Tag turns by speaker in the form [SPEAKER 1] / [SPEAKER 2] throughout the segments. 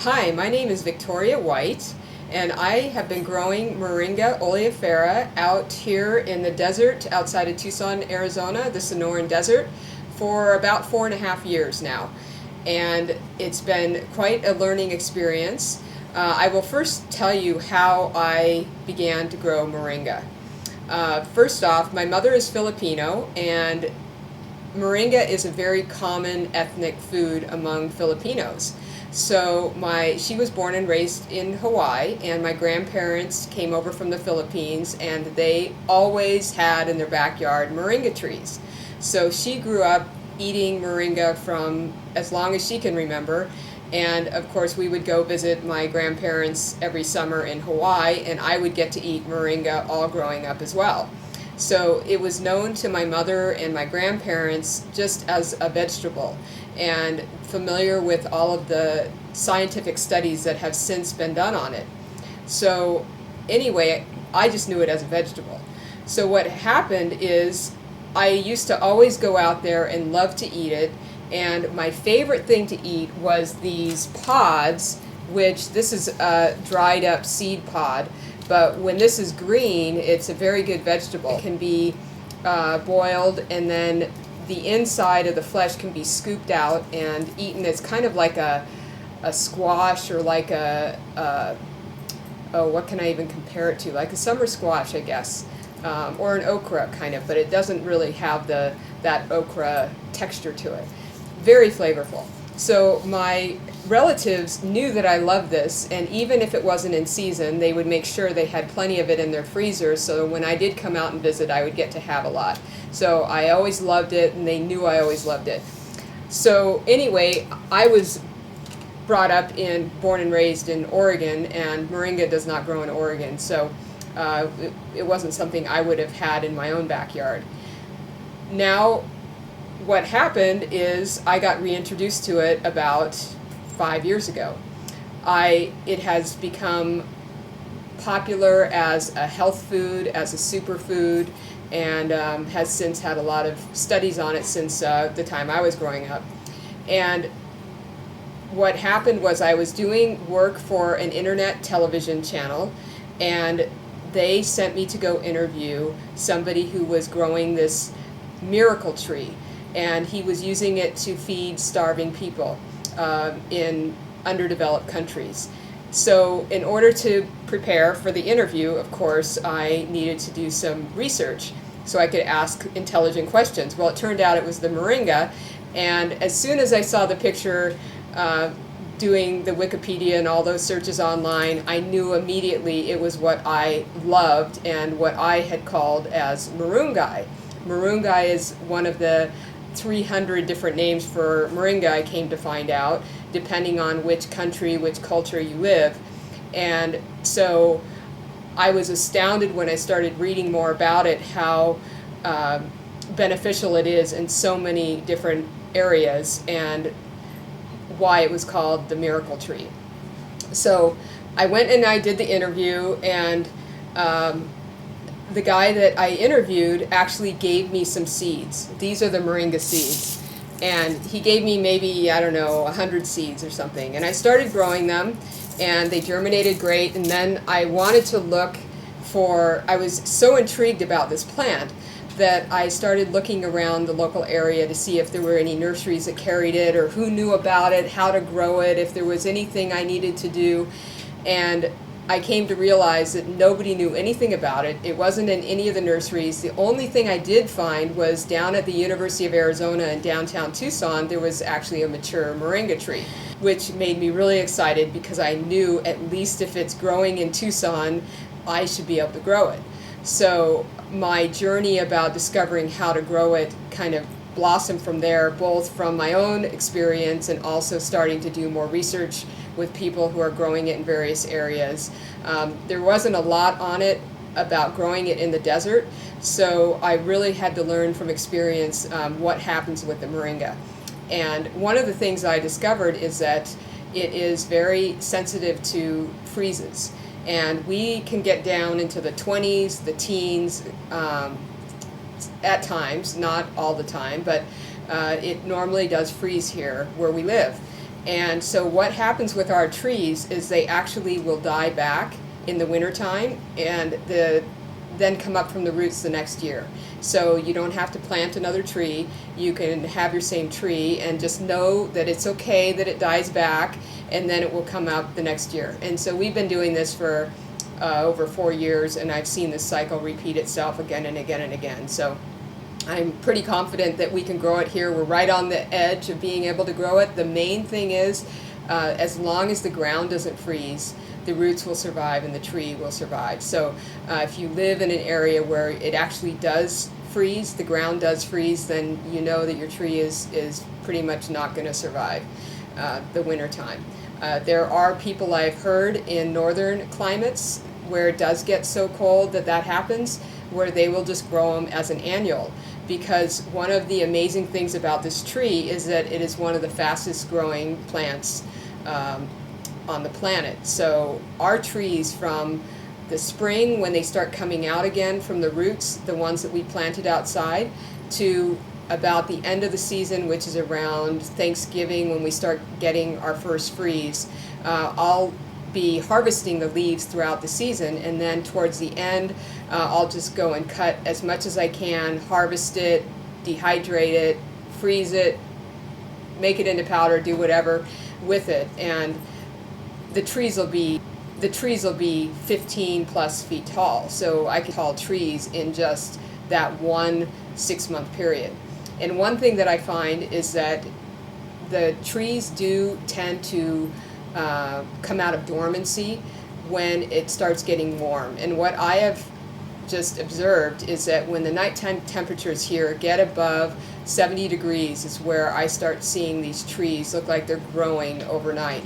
[SPEAKER 1] Hi, my name is Victoria White, and I have been growing Moringa oleifera out here in the desert outside of Tucson, Arizona, the Sonoran Desert, for about 4.5 years now. And it's been quite a learning experience. I will first tell you how I began to grow Moringa. First off, my mother is Filipino, and Moringa is a very common ethnic food among Filipinos. So she was born and raised in Hawaii, and my grandparents came over from the Philippines, and they always had in their backyard moringa trees. So she grew up eating moringa from as long as she can remember. And of course, we would go visit my grandparents every summer in Hawaii, and I would get to eat moringa all growing up as well. So it was known to my mother and my grandparents just as a vegetable, and familiar with all of the scientific studies that have since been done on it. So anyway, I just knew it as a vegetable. So what happened is I used to always go out there and love to eat it, and my favorite thing to eat was these pods, which this is a dried up seed pod. But when this is green, it's a very good vegetable. It can be boiled, and then the inside of the flesh can be scooped out and eaten. It's kind of like a squash, or like what can I even compare it to? Like a summer squash, I guess, or an okra kind of, but it doesn't really have that okra texture to it. Very flavorful. So my relatives knew that I loved this, and even if it wasn't in season, they would make sure they had plenty of it in their freezers, so when I did come out and visit, I would get to have a lot. So I always loved it, and they knew I always loved it. So anyway, I was born and raised in Oregon, and moringa does not grow in Oregon, so it wasn't something I would have had in my own backyard. Now, what happened is I got reintroduced to it about 5 years ago. It has become popular as a health food, as a superfood, and has since had a lot of studies on it since the time I was growing up. And what happened was I was doing work for an internet television channel, and they sent me to go interview somebody who was growing this miracle tree, and he was using it to feed starving people in underdeveloped countries. So in order to prepare for the interview, of course, I needed to do some research so I could ask intelligent questions. Well, it turned out it was the moringa, and as soon as I saw the picture, doing the Wikipedia and all those searches online, I knew immediately it was what I loved and what I had called as Marungai. Marungai is one of the 300 different names for moringa, I came to find out, depending on which country, which culture you live. And so I was astounded when I started reading more about it, how beneficial it is in so many different areas, and why it was called the miracle tree. So I went and I did the interview, and the guy that I interviewed actually gave me some seeds. These are the moringa seeds. And he gave me maybe, I don't know, 100 seeds or something. And I started growing them, and they germinated great. And then I wanted to I was so intrigued about this plant that I started looking around the local area to see if there were any nurseries that carried it, or who knew about it, how to grow it, if there was anything I needed to do. And I came to realize that nobody knew anything about it. It wasn't in any of the nurseries. The only thing I did find was down at the University of Arizona in downtown Tucson, there was actually a mature moringa tree, which made me really excited because I knew at least if it's growing in Tucson, I should be able to grow it. So my journey about discovering how to grow it kind of blossomed from there, both from my own experience and also starting to do more research with people who are growing it in various areas. There wasn't a lot on it about growing it in the desert, so I really had to learn from experience what happens with the moringa. And one of the things I discovered is that it is very sensitive to freezes. And we can get down into the 20s, the teens, at times, not all the time, but it normally does freeze here where we live. And so what happens with our trees is they actually will die back in the wintertime and then come up from the roots the next year. So you don't have to plant another tree. You can have your same tree and just know that it's okay that it dies back, and then it will come out the next year. And so we've been doing this for over 4 years, and I've seen this cycle repeat itself again and again and again. So I'm pretty confident that we can grow it here. We're right on the edge of being able to grow it. The main thing is, as long as the ground doesn't freeze, the roots will survive and the tree will survive. So if you live in an area where it actually does freeze, the ground does freeze, then you know that your tree is pretty much not going to survive the winter time. There are people I've heard in northern climates where it does get so cold that happens, where they will just grow them as an annual. Because one of the amazing things about this tree is that it is one of the fastest growing plants on the planet. So our trees, from the spring when they start coming out again from the roots, the ones that we planted outside, to about the end of the season, which is around Thanksgiving when we start getting our first freeze, I'll be harvesting the leaves throughout the season, and then towards the end I'll just go and cut as much as I can, harvest it, dehydrate it, freeze it, make it into powder, do whatever with it, and the trees will be 15 plus feet tall. So I can tall trees in just that 1 6-month period. And one thing that I find is that the trees do tend to come out of dormancy when it starts getting warm. And what I have just observed is that when the nighttime temperatures here get above 70 degrees is where I start seeing these trees look like they're growing overnight,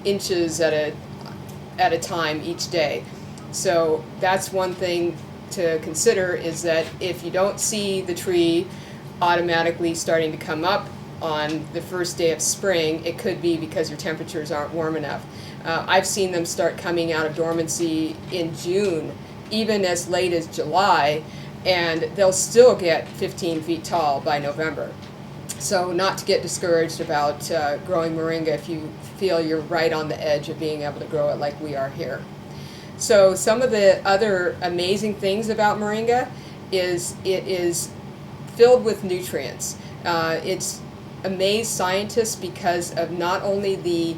[SPEAKER 1] inches at a time each day. So that's one thing to consider, is that if you don't see the tree automatically starting to come up on the first day of spring, it could be because your temperatures aren't warm enough. I've seen them start coming out of dormancy in June, even as late as July, and they'll still get 15 feet tall by November. So not to get discouraged about growing moringa if you feel you're right on the edge of being able to grow it like we are here. So some of the other amazing things about moringa is it is filled with nutrients. It's amazed scientists because of not only the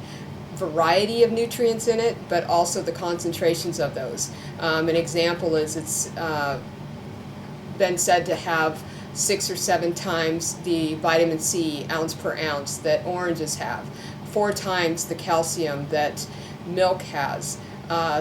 [SPEAKER 1] variety of nutrients in it, but also the concentrations of those. An example is it's been said to have 6 or 7 times the vitamin C ounce per ounce that oranges have, 4 times the calcium that milk has,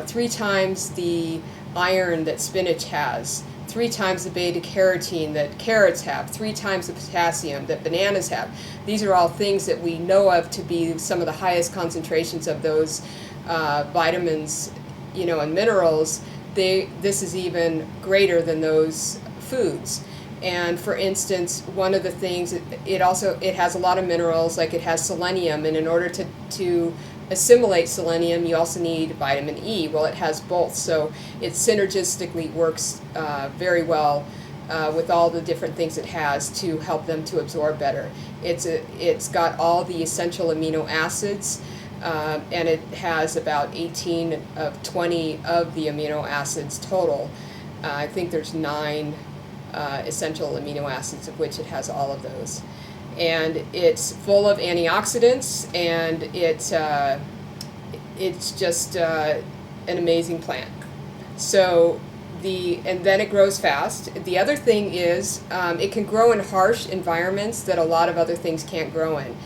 [SPEAKER 1] 3 times the iron that spinach has, 3 times the beta carotene that carrots have, 3 times the potassium that bananas have. These are all things that we know of to be some of the highest concentrations of those vitamins, and minerals. This is even greater than those foods. And for instance, one of the things, it has a lot of minerals, like it has selenium, and in order to assimilate selenium, you also need vitamin E. Well, it has both, so it synergistically works very well with all the different things it has to help them to absorb better. It's got all the essential amino acids, and it has about 18 of 20 of the amino acids total. I think there's 9 essential amino acids, of which it has all of those. And it's full of antioxidants, and it's just an amazing plant. So and then it grows fast. The other thing is it can grow in harsh environments that a lot of other things can't grow in.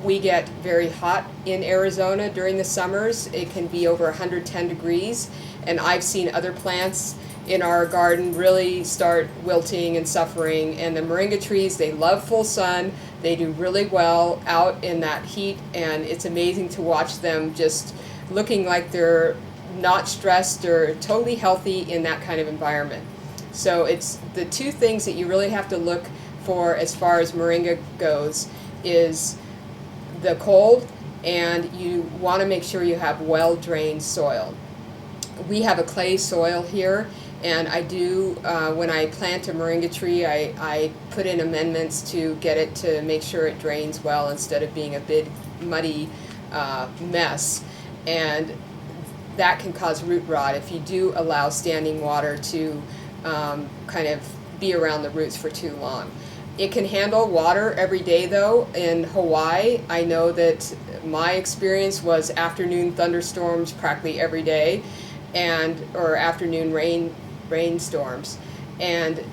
[SPEAKER 1] We get very hot in Arizona during the summers. It can be over 110 degrees, and I've seen other plants in our garden really start wilting and suffering. And the moringa trees, they love full sun. They do really well out in that heat, and it's amazing to watch them just looking like they're not stressed or totally healthy in that kind of environment. So it's the 2 things that you really have to look for as far as moringa goes is the cold, and you want to make sure you have well-drained soil. We have a clay soil here, And I do, when I plant a moringa tree, I put in amendments to get it to make sure it drains well instead of being a big muddy mess. And that can cause root rot if you do allow standing water to kind of be around the roots for too long. It can handle water every day though. In Hawaii, I know that my experience was afternoon thunderstorms practically every day, or afternoon rainstorms. And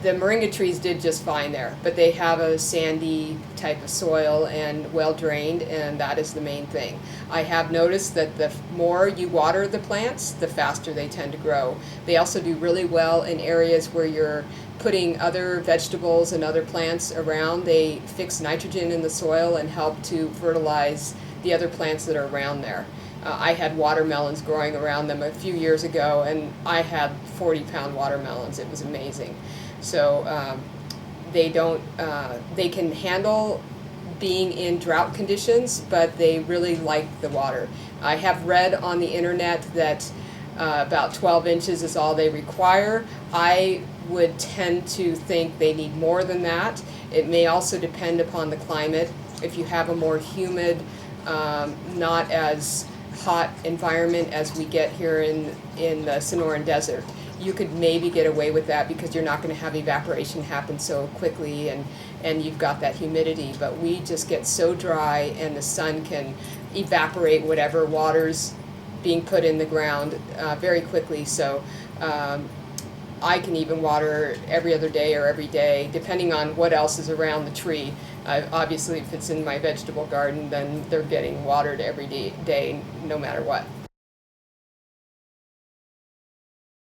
[SPEAKER 1] the moringa trees did just fine there, but they have a sandy type of soil and well drained, and that is the main thing. I have noticed that the more you water the plants, the faster they tend to grow. They also do really well in areas where you're putting other vegetables and other plants around. They fix nitrogen in the soil and help to fertilize the other plants that are around there. I had watermelons growing around them a few years ago, and I had 40-pound watermelons. It was amazing. So they can handle being in drought conditions, but they really like the water. I have read on the internet that about 12 inches is all they require. I would tend to think they need more than that. It may also depend upon the climate. If you have a more humid, not as hot environment as we get here in the Sonoran Desert, you could maybe get away with that because you're not going to have evaporation happen so quickly, and you've got that humidity. But we just get so dry, and the sun can evaporate whatever water's being put in the ground very quickly. So I can even water every other day or every day, depending on what else is around the tree. Obviously, if it's in my vegetable garden, then they're getting watered every day no matter what.